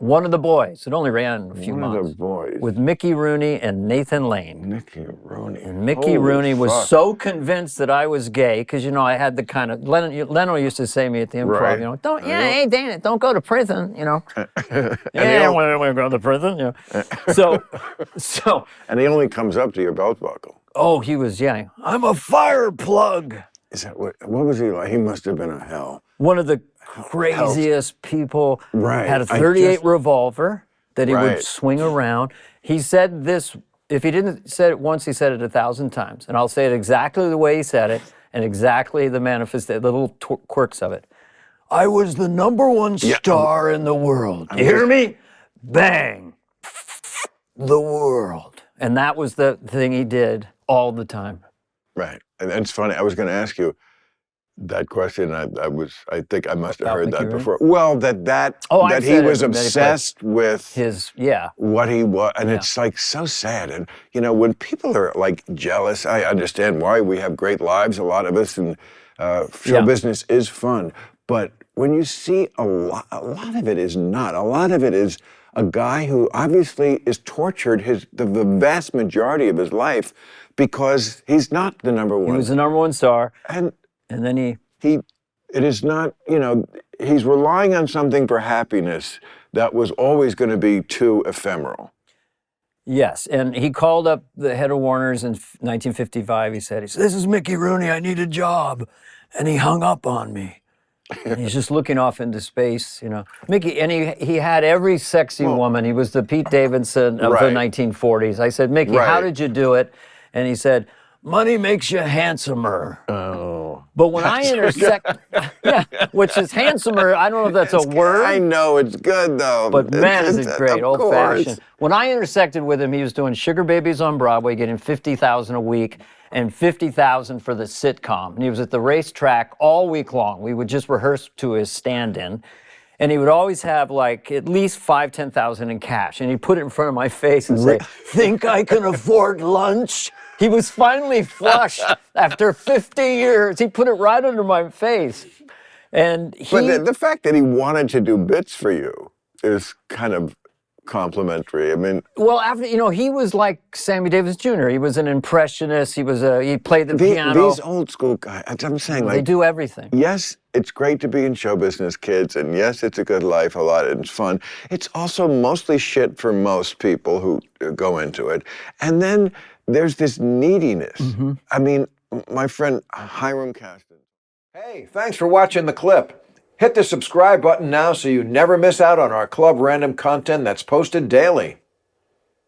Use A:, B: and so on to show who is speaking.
A: One of the boys. It only ran a few months.
B: One of the boys.
A: With Mickey Rooney and Nathan Lane.
B: Mickey Rooney.
A: And Mickey Rooney was so convinced that I was gay, because, I had the kind of, Leno used to say to me at the improv, hey, Dana, don't go to prison, Yeah, we're going to prison, So.
B: And he only comes up to your belt buckle.
A: Oh, he was, I'm a fire plug.
B: Is that what was he like? He must have been a hell.
A: One of the craziest people.
B: Right.
A: Had a .38 revolver that he would swing around. He said this, if he didn't say it once, he said it 1,000 times. And I'll say it exactly the way he said it, and exactly the the little quirks of it. I was the #1 star in the world. You hear me? Bang. The world. And that was the thing he did all the time.
B: Right. And it's funny, I was going to ask you that question. I think I must have heard that before. Well, that he was obsessed with what he was, and it's like so sad. And when people are like jealous, I understand why. We have great lives, a lot of us, and show business is fun. But when you see a lot of it is not. A lot of it is a guy who obviously is tortured the vast majority of his life because he's not the #1.
A: He was the #1 star. And then
B: it is not, he's relying on something for happiness that was always going to be too ephemeral.
A: Yes, and he called up the head of Warner's in 1955. He said, this is Mickey Rooney, I need a job. And he hung up on me. And he's just looking off into space, Mickey, and he had every sexy woman. He was the Pete Davidson of the 1940s. I said, Mickey, how did you do it? And he said, money makes you handsomer.
B: Oh.
A: But when I intersect, which is handsomer, I don't know if that's a word.
B: I know, it's good though.
A: But man, is it great, old-fashioned. When I intersected with him, he was doing Sugar Babies on Broadway, getting $50,000 a week and $50,000 for the sitcom. And he was at the racetrack all week long. We would just rehearse to his stand-in. And he would always have at least $5,000-$10,000 in cash. And he'd put it in front of my face and say, think I can afford lunch? He was finally flush after 50 years. He put it right under my face. But
B: the fact that he wanted to do bits for you is kind of complimentary. I mean,
A: well, after he was like Sammy Davis Jr. He was an impressionist. He played the piano.
B: These old school guys. I'm saying,
A: they do everything.
B: Yes, it's great to be in show business, kids, and yes, it's a good life. It's fun. It's also mostly shit for most people who go into it. And then there's this neediness. Mm-hmm. I mean, my friend Hiram Caston.
C: Hey, thanks for watching the clip. Hit the subscribe button now so you never miss out on our Club Random content that's posted daily.